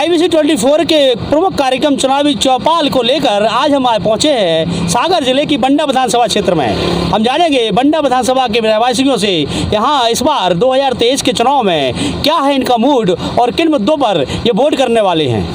IBC 24 के प्रमुख कार्यक्रम चुनावी चौपाल को लेकर आज हम पहुंचे हैं सागर जिले की बंडा विधानसभा क्षेत्र में। हम जानेंगे बंडा विधानसभा के रहवासियों से यहाँ इस बार 2023 के चुनाव में क्या है इनका मूड और किन मुद्दों पर ये वोट करने वाले हैं।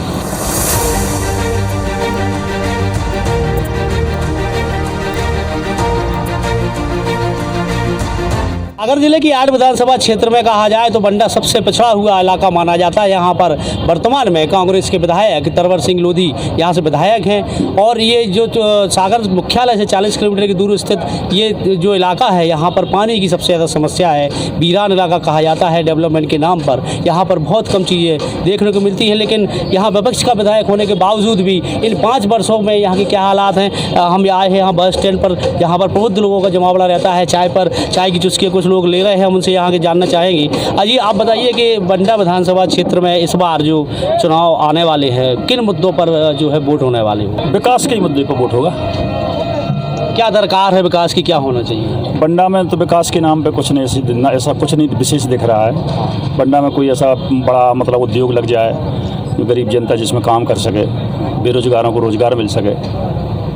सागर जिले की 8 विधानसभा क्षेत्र में कहा जाए तो बंडा सबसे पिछड़ा हुआ इलाका माना जाता है। यहाँ पर वर्तमान में कांग्रेस के विधायक तरवर सिंह लोधी यहाँ से विधायक हैं और ये जो सागर मुख्यालय से 40 किलोमीटर की दूर स्थित ये जो इलाका है यहाँ पर पानी की सबसे ज़्यादा समस्या है। वीरान इलाका कहा जाता है डेवलपमेंट के नाम पर। यहाँ पर बहुत कम चीज़ें देखने को मिलती हैं, लेकिन यहाँ विपक्ष का विधायक होने के बावजूद भी इन 5 वर्षों में यहाँ के क्या हालात हैं। हम आए हैं यहाँ बस स्टैंड पर, यहाँ पर प्रबुद्ध लोगों का जमावड़ा रहता है। चाय की चुस्की कुछ लोग ले रहे हैं, हम उनसे यहाँ के जानना चाहेंगे। अजी आप बताइए कि बंडा विधानसभा क्षेत्र में इस बार जो चुनाव आने वाले हैं किन मुद्दों पर जो है वोट होने वाले हैं। विकास के मुद्दे पर वोट होगा। क्या दरकार है विकास की, क्या होना चाहिए। बंडा में तो विकास के नाम पे कुछ नहीं, ऐसा कुछ नहीं विशेष दिख रहा है। बंडा में कोई ऐसा बड़ा मतलब उद्योग लग जाए जो गरीब जनता जिसमें काम कर सके, बेरोजगारों को रोजगार मिल सके,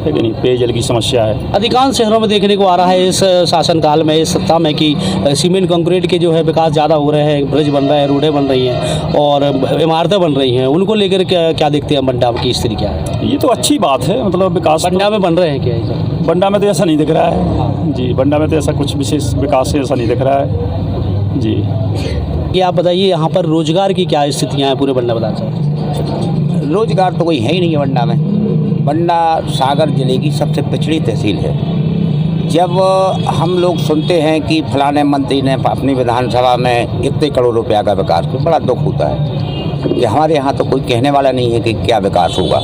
लेकिन पेयजल की समस्या है। अधिकांश शहरों में देखने को आ रहा है इस शासनकाल में, इस सत्ता में कि सीमेंट कंक्रीट के जो है विकास ज़्यादा हो रहे हैं, ब्रिज बन रहे हैं, रोडें बन रही हैं और इमारतें बन रही हैं। उनको लेकर क्या देखते हैं बंडा की स्थिति क्या है। ये तो अच्छी बात है, मतलब विकास बंडा में बन रहे हैं क्या। बंडा में तो ऐसा नहीं दिख रहा है जी। बंडा में तो ऐसा कुछ विशेष विकास ऐसा नहीं दिख रहा है जी। ये आप बताइए यहाँ पर रोजगार की क्या स्थितियाँ हैं पूरे बंडा विधानसभा। रोजगार तो कोई है ही नहीं है बंडा में। बंडा सागर जिले की सबसे पिछड़ी तहसील है। जब हम लोग सुनते हैं कि फलाने मंत्री ने अपनी विधानसभा में इतने करोड़ रुपया का विकास किया, बड़ा दुख होता है कि हमारे यहाँ तो कोई कहने वाला नहीं है कि क्या विकास होगा।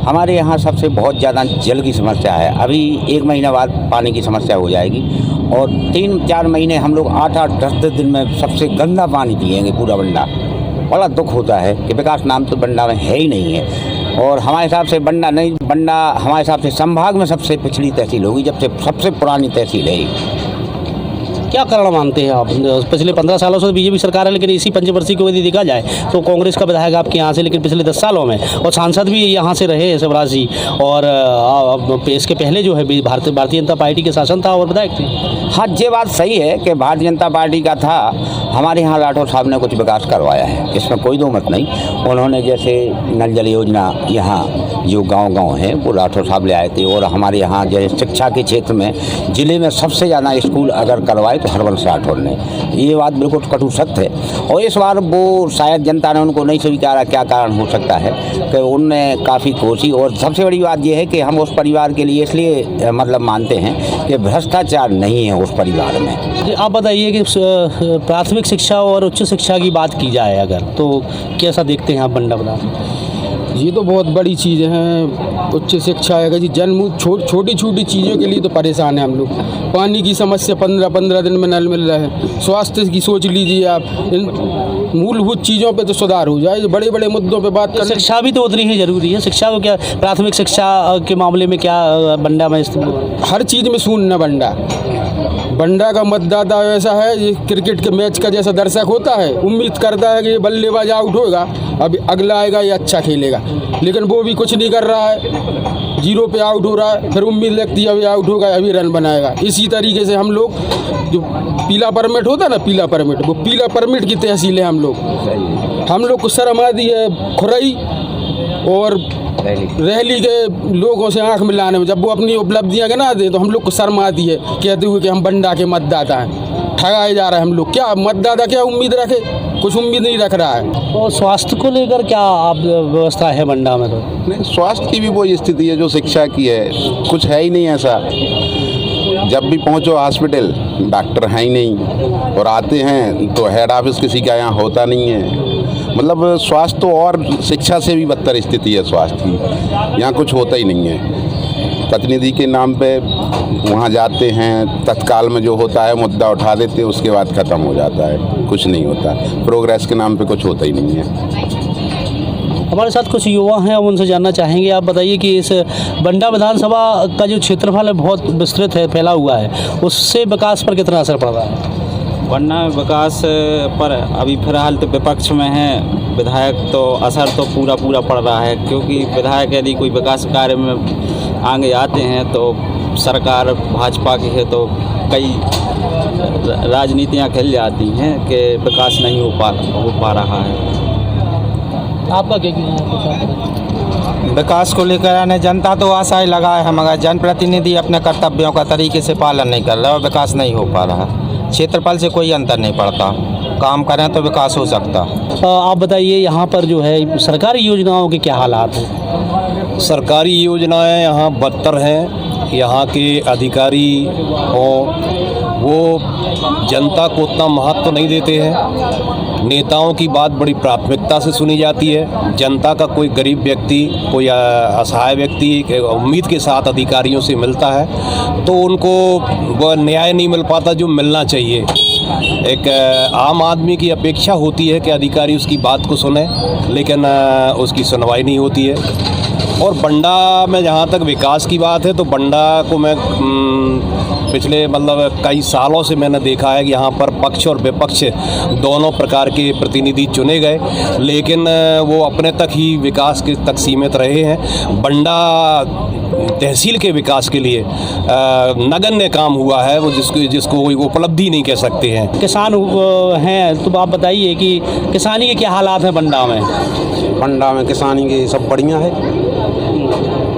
हमारे यहाँ सबसे बहुत ज़्यादा जल की समस्या है। अभी 1 महीना बाद पानी की समस्या हो जाएगी और 3-4 महीने हम लोग 8-8, 10-10 दिन में सबसे गंदा पानी पिएंगे पूरा बंडा। बड़ा दुख होता है कि विकास नाम तो बंडा में है ही नहीं है। और हमारे हिसाब से बंडा हमारे हिसाब से संभाग में सबसे पिछड़ी तहसील होगी, जब से सबसे पुरानी तहसील है। क्या कारण मानते हैं आप। पिछले 15 सालों से बीजेपी सरकार है, लेकिन इसी पंचवर्षीय को यदि देखा जाए तो कांग्रेस का विधायक आपके यहाँ से, लेकिन पिछले 10 सालों में और सांसद भी यहाँ से रहे शिवराज जी। और इसके पहले जो है भारतीय जनता पार्टी के शासन था और विधायक थे। हाँ, ये बात सही है कि भारतीय जनता पार्टी का था। हमारे यहाँ राठौर साहब ने कुछ विकास करवाया है, इसमें कोई दो मत नहीं। उन्होंने जैसे नल जल योजना यहाँ जो गांव है वो राठौर साहब ले आए थे। और हमारे यहाँ जैसे शिक्षा के क्षेत्र में जिले में सबसे ज़्यादा स्कूल अगर करवाए तो हरवंश राठौर ने। ये बात बिल्कुल कटु सत्य है। और इस बार वो शायद जनता ने उनको नहीं स्वीकारा। क्या कारण हो सकता है कि उनने काफ़ी कोशिश। और सबसे बड़ी बात यह है कि हम उस परिवार के लिए इसलिए मतलब मानते हैं कि भ्रष्टाचार नहीं है उस परिवार में। आप बताइए कि प्राथमिक शिक्षा और उच्च शिक्षा की बात की जाए अगर, तो कैसा देखते हैं आप बंडा विधानसभा। ये तो बहुत बड़ी चीज़ है। उच्च शिक्षा है जी। जन्म छोटी छोटी चीज़ों के लिए तो परेशान हैं हम लोग। पानी की समस्या 15-15 दिन में नल मिल रहा है। स्वास्थ्य की सोच लीजिए आप। इन मूलभूत चीज़ों पे तो सुधार हो जाए। बड़े बड़े मुद्दों पे बात कर। शिक्षा भी तो उतनी ही जरूरी है। शिक्षा को क्या, प्राथमिक शिक्षा के मामले में क्या बंडा में हर चीज़ में शून्य। बंडा का मतदाता ऐसा है, ये क्रिकेट के मैच का जैसा दर्शक होता है, उम्मीद करता है कि बल्लेबाज आउट होगा, अब अगला आएगा ये अच्छा खेलेगा, लेकिन वो भी कुछ नहीं कर रहा है। 0 पे आउट हो रहा है, फिर उम्मीद लगती है अभी आउट होगा, अभी रन बनाएगा। इसी तरीके से हम लोग जो पीला परमिट होता है ना, पीला परमिट, वो पीला परमिट की तहसील है। हम लोग को शर्म आती है खुरई और रैली के लोगों से आंख मिलाने में। जब वो अपनी उपलब्धियां गिना दे तो हम लोग को शर्म आती है, कहते हुए कि हम बंडा के मतदाता हैं। ठगाए जा रहे हैं हम लोग। क्या मतदाता क्या उम्मीद रखे, कुछ उम्मीद नहीं रख रहा है। और स्वास्थ्य को लेकर क्या आप व्यवस्था है बंडा में। तो नहीं, स्वास्थ्य की भी वही स्थिति है जो शिक्षा की है। कुछ है ही नहीं ऐसा। जब भी पहुंचो हॉस्पिटल डॉक्टर है ही नहीं, और आते हैं तो हेड ऑफिस किसी का यहाँ होता नहीं है। मतलब स्वास्थ्य तो और शिक्षा से भी बदतर स्थिति है स्वास्थ्य की। यहाँ कुछ होता ही नहीं है। प्रतिनिधि के नाम पे वहाँ जाते हैं, तत्काल में जो होता है मुद्दा उठा देते हैं, उसके बाद ख़त्म हो जाता है, कुछ नहीं होता। प्रोग्रेस के नाम पे कुछ होता ही नहीं है। हमारे साथ कुछ युवा हैं, हम उनसे जानना चाहेंगे। आप बताइए कि इस बंडा विधानसभा का जो क्षेत्रफल है बहुत विस्तृत है, फैला हुआ है, उससे विकास पर कितना असर पड़ रहा है। वरना विकास पर अभी फिलहाल तो विपक्ष में है विधायक, तो असर तो पूरा पड़ रहा है, क्योंकि विधायक यदि कोई विकास कार्य में आगे आते हैं तो सरकार भाजपा की है तो कई राजनीतियाँ खिल जाती हैं कि विकास नहीं हो पा रहा है। आपका क्या कहना है? विकास को लेकर आने जनता तो आशाएं लगाए है, मगर जनप्रतिनिधि अपने कर्तव्यों का तरीके से पालन नहीं कर रहा और विकास नहीं हो पा रहा। क्षेत्रफल से कोई अंतर नहीं पड़ता, काम करें तो विकास हो सकता। आप बताइए यहाँ पर जो है सरकारी योजनाओं के क्या हालात हैं? सरकारी योजनाएं यहाँ बदतर हैं। यहाँ के अधिकारी हों वो जनता को उतना महत्व नहीं देते हैं। नेताओं की बात बड़ी प्राथमिकता से सुनी जाती है। जनता का कोई गरीब व्यक्ति, कोई असहाय व्यक्ति उम्मीद के साथ अधिकारियों से मिलता है तो उनको वह न्याय नहीं मिल पाता जो मिलना चाहिए। एक आम आदमी की अपेक्षा होती है कि अधिकारी उसकी बात को सुने, लेकिन उसकी सुनवाई नहीं होती है। और बंडा में जहाँ तक विकास की बात है तो बंडा को मैं पिछले मतलब कई सालों से मैंने देखा है कि यहाँ पर पक्ष और विपक्ष दोनों प्रकार के प्रतिनिधि चुने गए, लेकिन वो अपने तक ही विकास के तक सीमित रहे हैं। बंडा तहसील के विकास के लिए नगण्य काम हुआ है, वो जिसको कोई उपलब्धि नहीं कह सकते हैं। किसान हैं तो आप बताइए कि किसानी के क्या हालात हैं बंडा में? बंडा में किसानी के सब बढ़िया है।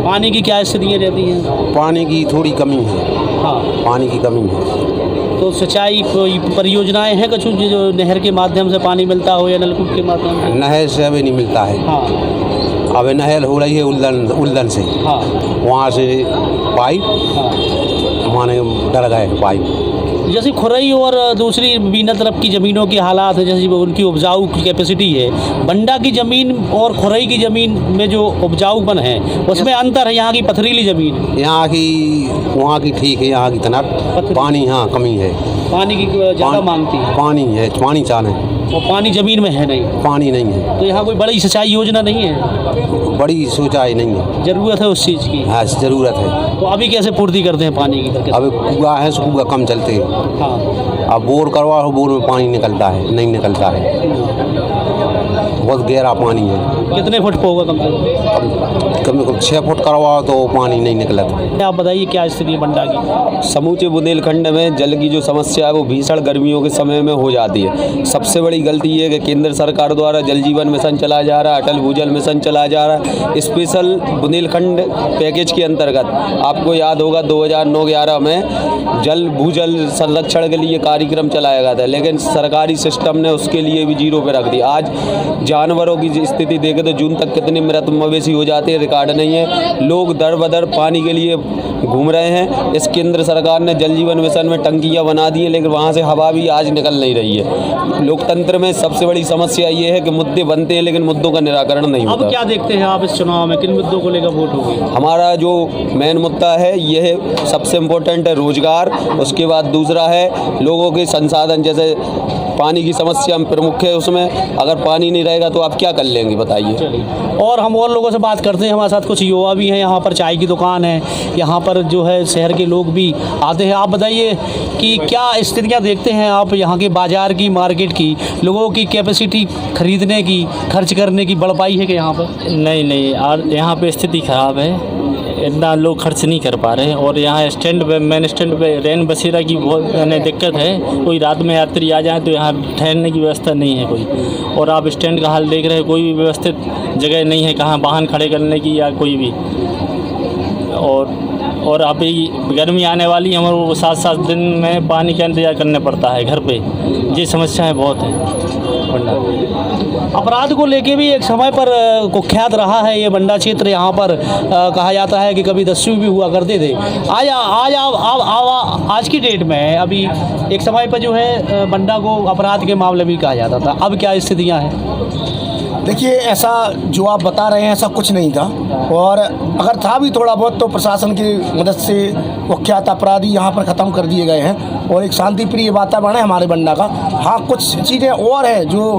पानी की क्या स्थितियाँ रहती हैं? पानी की थोड़ी कमी है। हाँ, पानी की कमी है। तो सिंचाई परियोजनाएं हैं कुछ जो नहर के माध्यम से पानी मिलता हो या नलकूप के माध्यम से? नहर से अभी नहीं मिलता है। हाँ, अब नहर हो रही है उल्लन से। हाँ, वहाँ से पाइप माने डर गए पाइप। जैसे खुरई और दूसरी बीना तरफ की ज़मीनों की हालात है, जैसे उनकी उपजाऊ कैपेसिटी है, बंडा की ज़मीन और खुरई की ज़मीन में जो उपजाऊपन है उसमें अंतर है। यहाँ की पथरीली ज़मीन, यहाँ की वहाँ की ठीक है, यहाँ की तना पानी यहाँ कमी है। पानी की ज़्यादा मांगती है। पानी है, पानी चाहने और पानी ज़मीन में है नहीं, पानी नहीं है। तो यहाँ कोई बड़ी सिंचाई योजना नहीं है? बड़ी सोचाई नहीं है। ज़रूरत है उस चीज़ की। हाँ ज़रूरत है। तो अभी कैसे पूर्ति करते हैं पानी की? अब कुआ है सो कुआ कम चलते हैं। हाँ, अब बोर करवाओ, बोर में पानी निकलता है, नहीं निकलता है। बहुत गहरा पानी है। कितने फुट पे होगा कम से कम? कम से कम 6 फुट करवाओ तो पानी नहीं निकलता। आप बताइए क्या स्थिति है बंडा की? समूचे बुंदेलखंड में जल की जो समस्या है वो भीषण गर्मियों के समय में हो जाती है। सबसे बड़ी गलती ये है कि केंद्र सरकार द्वारा जल जीवन मिशन चलाया जा रहा है, अटल भूजल मिशन चलाया जा रहा है। स्पेशल बुंदेलखंड पैकेज के अंतर्गत आपको याद होगा 2009-11 में जल भूजल संरक्षण के लिए कार्यक्रम चलाया गया था, लेकिन सरकारी सिस्टम ने उसके लिए भी जीरो पे रख दिया। आज जानवरों की स्थिति देखें तो जून तक कितने मृत मवेशी हो जाते हैं, रिकॉर्ड नहीं है। लोग दर बदर पानी के लिए घूम रहे हैं। इस केंद्र सरकार ने जल जीवन मिशन में टंकियां बना दी है, लेकिन वहां से हवा भी आज निकल नहीं रही है। लोकतंत्र में सबसे बड़ी समस्या ये है कि मुद्दे बनते हैं लेकिन मुद्दों का निराकरण नहीं होता। अब क्या देखते हैं आप इस चुनाव में, किन मुद्दों को लेकर वोट होगी? हमारा जो मेन मुद्दा है ये है, सबसे इम्पोर्टेंट है रोजगार। उसके बाद दूसरा है लोगों के संसाधन, जैसे पानी की समस्या प्रमुख है। उसमें अगर पानी नहीं रहेगा तो आप क्या कर लेंगे बताइए। और हम और लोगों से बात करते हैं। हमारे साथ कुछ युवा भी हैं। यहाँ पर चाय की दुकान है, यहाँ पर जो है शहर के लोग भी आते हैं। आप बताइए कि क्या स्थितियाँ देखते हैं आप यहाँ के बाज़ार की, मार्केट की? लोगों की कैपेसिटी खरीदने की, खर्च करने की बढ़ पाई है कि यहाँ पर? नहीं, और यहाँ पे स्थिति ख़राब है। इतना लोग खर्च नहीं कर पा रहे हैं। और यहाँ स्टैंड पे, मेन स्टैंड पे रैन बसेरा की बहुत दिक्कत है। कोई रात में यात्री आ जाए तो यहाँ ठहरने की व्यवस्था नहीं है कोई। और आप स्टैंड का हाल देख रहे हैं, कोई भी व्यवस्थित जगह नहीं है कहाँ वाहन खड़े करने की या कोई भी। और अभी गर्मी आने वाली है, हमारे वो 7-7 दिन में पानी का इंतजार करना पड़ता है घर पे। ये समस्याएं बहुत हैं। अपराध को लेके भी एक समय पर कुख्यात रहा है ये बंडा क्षेत्र। यहाँ पर कहा जाता है कि कभी दस्यु भी हुआ करते थे। आज की डेट में अभी एक समय पर जो है बंडा को अपराध के मामले भी कहा जाता था। अब क्या स्थितियाँ हैं? देखिए, ऐसा जो आप बता रहे हैं ऐसा कुछ नहीं था, और अगर था भी थोड़ा बहुत तो प्रशासन की मदद से कुख्यात अपराधी यहाँ पर ख़त्म कर दिए गए हैं और एक शांतिप्रिय वातावरण है हमारे बंडा का। हाँ, कुछ चीज़ें और हैं जो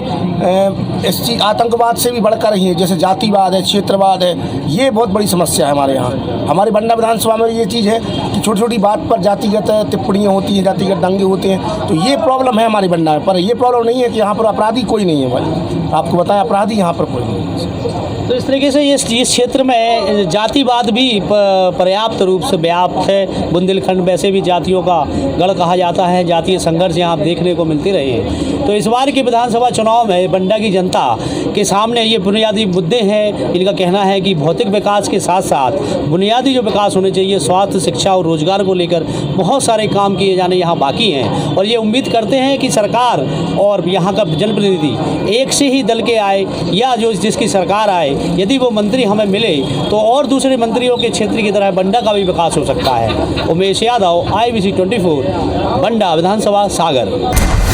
आतंकवाद से भी बढ़कर रही हैं, जैसे जातिवाद है, क्षेत्रवाद है। ये बहुत बड़ी समस्या है हमारे यहाँ। हमारे बंडा विधानसभा में ये चीज़ है कि छोटी छोटी बात पर जातिगत टिप्पणियाँ होती हैं, जातिगत दंगे होते हैं, तो ये प्रॉब्लम है हमारे बंडा में। पर ये प्रॉब्लम नहीं है कि यहाँ पर अपराधी कोई नहीं है भाई, आपको बताएं अपराधी यहाँ पर कोई नहीं है। तो इस तरीके से इस क्षेत्र में जातिवाद भी पर्याप्त रूप से व्याप्त है। बुंदेलखंड वैसे भी जातियों का गढ़ कहा जाता है, जातीय संघर्ष यहाँ देखने को मिलते रहे हैं। तो इस बार के विधानसभा चुनाव में बंडा की जनता के सामने ये बुनियादी मुद्दे हैं। इनका कहना है कि भौतिक विकास के साथ साथ बुनियादी जो विकास होने चाहिए, स्वास्थ्य, शिक्षा और रोजगार को लेकर बहुत सारे काम किए जाने यहाँ बाकी हैं, और ये उम्मीद करते हैं कि सरकार और यहाँ का जनप्रतिनिधि एक से ही दल के आए, या जो जिसकी सरकार आए, यदि वो मंत्री हमें मिले तो और दूसरे मंत्रियों के क्षेत्र की तरह बंडा का भी विकास हो सकता है। उमेश यादव, IBC 24, बंडा विधानसभा, सागर।